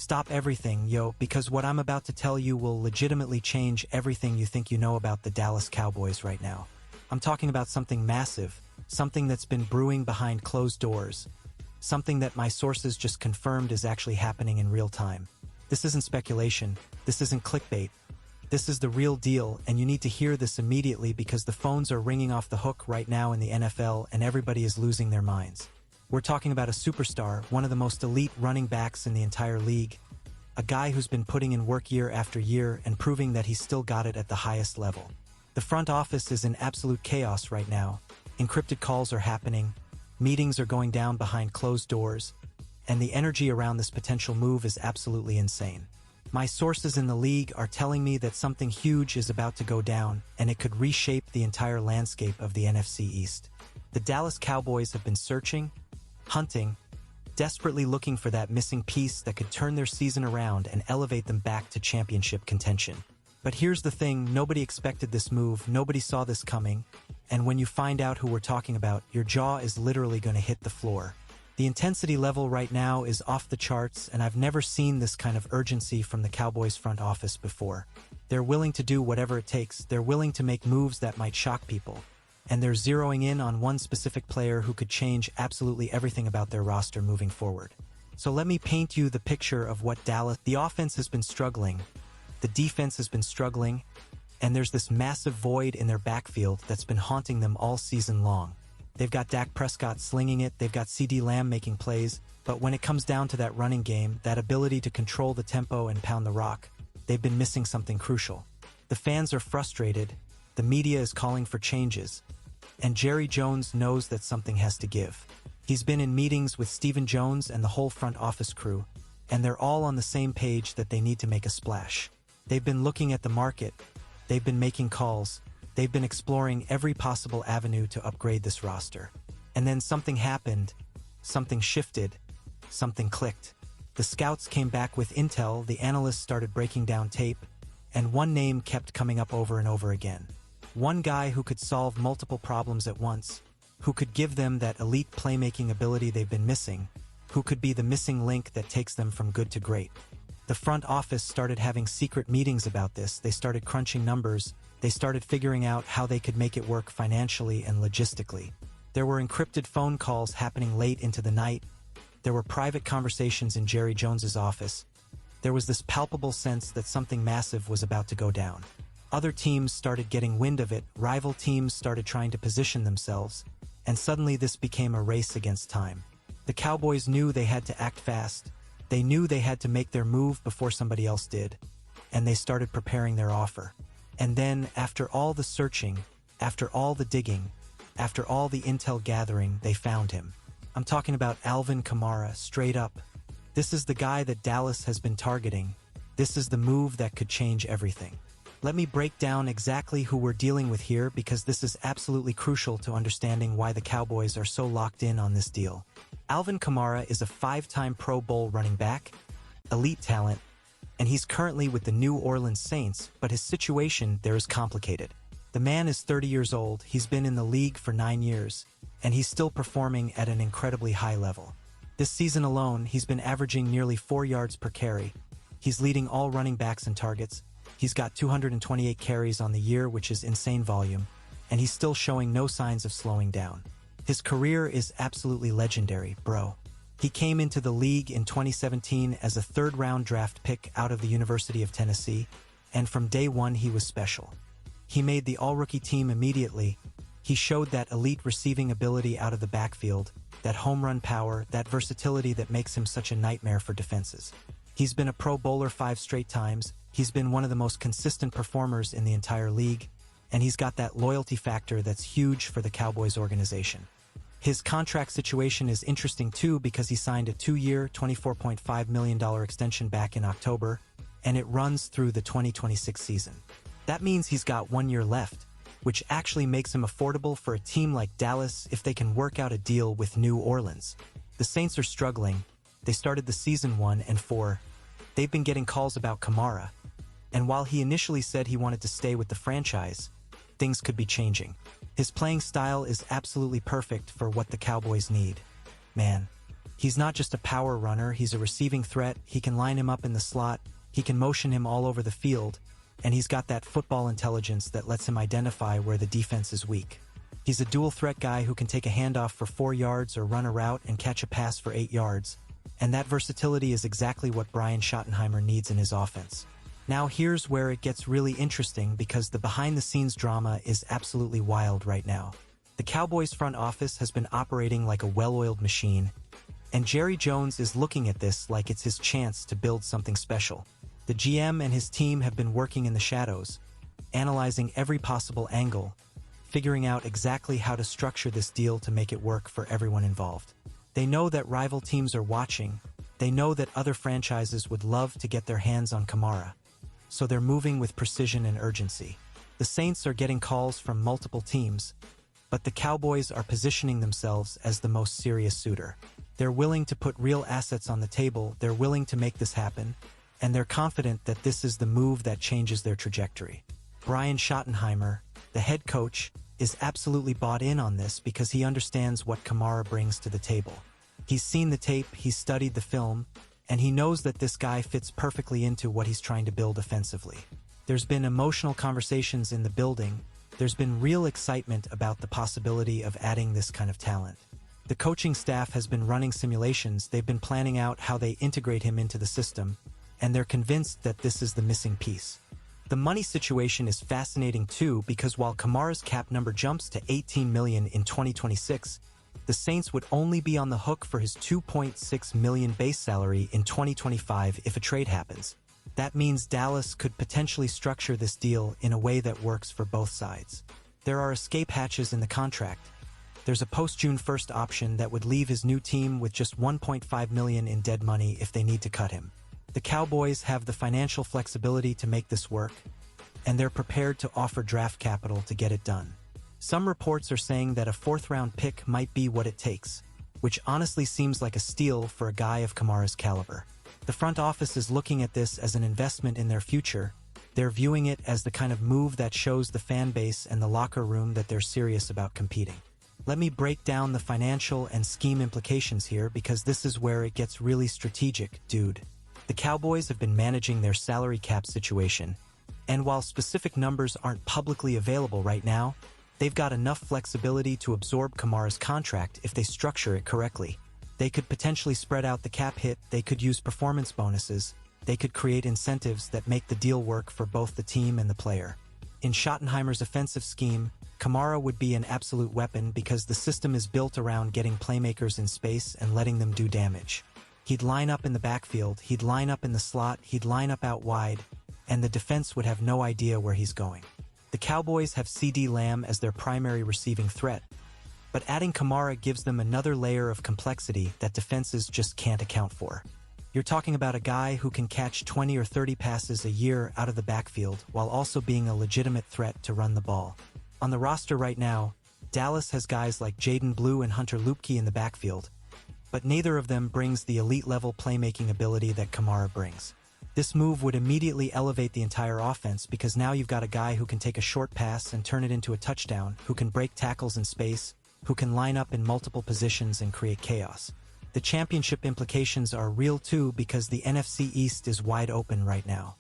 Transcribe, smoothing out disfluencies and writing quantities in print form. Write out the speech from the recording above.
Stop everything, yo, because what I'm about to tell you will legitimately change everything you think you know about the Dallas Cowboys right now. I'm talking about something massive, something that's been brewing behind closed doors, something that my sources just confirmed is actually happening in real time. This isn't speculation, this isn't clickbait. This is the real deal, and you need to hear this immediately because the phones are ringing off the hook right now in the NFL and everybody is losing their minds. We're talking about a superstar, one of the most elite running backs in the entire league, a guy who's been putting in work year after year and proving that he's still got it at the highest level. The front office is in absolute chaos right now. Encrypted calls are happening, meetings are going down behind closed doors, and the energy around this potential move is absolutely insane. My sources in the league are telling me that something huge is about to go down, and it could reshape the entire landscape of the NFC East. The Dallas Cowboys have been searching, hunting, desperately looking for that missing piece that could turn their season around and elevate them back to championship contention. But here's the thing, nobody expected this move, nobody saw this coming, and when you find out who we're talking about, your jaw is literally going to hit the floor. The intensity level right now is off the charts, and I've never seen this kind of urgency from the Cowboys front office before. They're willing to do whatever it takes, they're willing to make moves that might shock people. And they're zeroing in on one specific player who could change absolutely everything about their roster moving forward. So let me paint you the picture of what Dallas... The offense has been struggling, the defense has been struggling, and there's this massive void in their backfield that's been haunting them all season long. They've got Dak Prescott slinging it, they've got CeeDee Lamb making plays, but when it comes down to that running game, that ability to control the tempo and pound the rock, they've been missing something crucial. The fans are frustrated, the media is calling for changes, and Jerry Jones knows that something has to give. He's been in meetings with Stephen Jones and the whole front office crew, and they're all on the same page that they need to make a splash. They've been looking at the market, they've been making calls, they've been exploring every possible avenue to upgrade this roster. And then something happened, something shifted, something clicked. The scouts came back with intel, the analysts started breaking down tape, and one name kept coming up over and over again. One guy who could solve multiple problems at once, who could give them that elite playmaking ability they've been missing, who could be the missing link that takes them from good to great. The front office started having secret meetings about this, they started crunching numbers, they started figuring out how they could make it work financially and logistically. There were encrypted phone calls happening late into the night, there were private conversations in Jerry Jones's office. There was this palpable sense that something massive was about to go down. Other teams started getting wind of it, rival teams started trying to position themselves, and suddenly this became a race against time. The Cowboys knew they had to act fast, they knew they had to make their move before somebody else did, and they started preparing their offer. And then, after all the searching, after all the digging, after all the intel gathering, they found him. I'm talking about Alvin Kamara, straight up. This is the guy that Dallas has been targeting. This is the move that could change everything. Let me break down exactly who we're dealing with here because this is absolutely crucial to understanding why the Cowboys are so locked in on this deal. Alvin Kamara is a 5-time Pro Bowl running back, elite talent, and he's currently with the New Orleans Saints, but his situation there is complicated. The man is 30 years old, he's been in the league for 9 years, and he's still performing at an incredibly high level. This season alone, he's been averaging nearly 4 yards per carry. He's leading all running backs in targets. He's got 228 carries on the year, which is insane volume, and he's still showing no signs of slowing down. His career is absolutely legendary, bro. He came into the league in 2017 as a third-round draft pick out of the University of Tennessee, and from day one he was special. He made the all-rookie team immediately. He showed that elite receiving ability out of the backfield, that home run power, that versatility that makes him such a nightmare for defenses. He's been a Pro Bowler 5 straight times, he's been one of the most consistent performers in the entire league, and he's got that loyalty factor that's huge for the Cowboys organization. His contract situation is interesting too because he signed a 2-year, $24.5 million extension back in October, and it runs through the 2026 season. That means he's got 1 year left, which actually makes him affordable for a team like Dallas if they can work out a deal with New Orleans. The Saints are struggling. They started the season 1-4. They've been getting calls about Kamara, and while he initially said he wanted to stay with the franchise, things could be changing. His playing style is absolutely perfect for what the Cowboys need. Man, He's not just a power runner, he's a receiving threat. He can line him up in the slot, he can motion him all over the field, and he's got that football intelligence that lets him identify where the defense is weak. He's a dual-threat guy who can take a handoff for 4 yards or run a route and catch a pass for 8 yards, and that versatility is exactly what Brian Schottenheimer needs in his offense. Now here's where it gets really interesting because the behind-the-scenes drama is absolutely wild right now. The Cowboys front office has been operating like a well-oiled machine, and Jerry Jones is looking at this like it's his chance to build something special. The GM and his team have been working in the shadows, analyzing every possible angle, figuring out exactly how to structure this deal to make it work for everyone involved. They know that rival teams are watching, they know that other franchises would love to get their hands on Kamara, so they're moving with precision and urgency. The Saints are getting calls from multiple teams, but the Cowboys are positioning themselves as the most serious suitor. They're willing to put real assets on the table, they're willing to make this happen, and they're confident that this is the move that changes their trajectory. Brian Schottenheimer, the head coach, is absolutely bought in on this because he understands what Kamara brings to the table. He's seen the tape, he's studied the film, and he knows that this guy fits perfectly into what he's trying to build offensively. There's been emotional conversations in the building, there's been real excitement about the possibility of adding this kind of talent. The coaching staff has been running simulations, they've been planning out how they integrate him into the system, and they're convinced that this is the missing piece. The money situation is fascinating too because while Kamara's cap number jumps to $18 million in 2026, the Saints would only be on the hook for his $2.6 million base salary in 2025 if a trade happens. That means Dallas could potentially structure this deal in a way that works for both sides. There are escape hatches in the contract. There's a post-June 1st option that would leave his new team with just $1.5 million in dead money if they need to cut him. The Cowboys have the financial flexibility to make this work, and they're prepared to offer draft capital to get it done. Some reports are saying that a 4th-round pick might be what it takes, which honestly seems like a steal for a guy of Kamara's caliber. The front office is looking at this as an investment in their future. They're viewing it as the kind of move that shows the fan base and the locker room that they're serious about competing. Let me break down the financial and scheme implications here because this is where it gets really strategic, dude. The Cowboys have been managing their salary cap situation, and while specific numbers aren't publicly available right now, they've got enough flexibility to absorb Kamara's contract if they structure it correctly. They could potentially spread out the cap hit, they could use performance bonuses, they could create incentives that make the deal work for both the team and the player. In Schottenheimer's offensive scheme, Kamara would be an absolute weapon because the system is built around getting playmakers in space and letting them do damage. He'd line up in the backfield, he'd line up in the slot, he'd line up out wide, and the defense would have no idea where he's going. The Cowboys have CeeDee Lamb as their primary receiving threat, but adding Kamara gives them another layer of complexity that defenses just can't account for. You're talking about a guy who can catch 20 or 30 passes a year out of the backfield while also being a legitimate threat to run the ball. On the roster right now, Dallas has guys like Jaden Blue and Hunter Luepke in the backfield, but neither of them brings the elite-level playmaking ability that Kamara brings. This move would immediately elevate the entire offense because now you've got a guy who can take a short pass and turn it into a touchdown, who can break tackles in space, who can line up in multiple positions and create chaos. The championship implications are real too because the NFC East is wide open right now.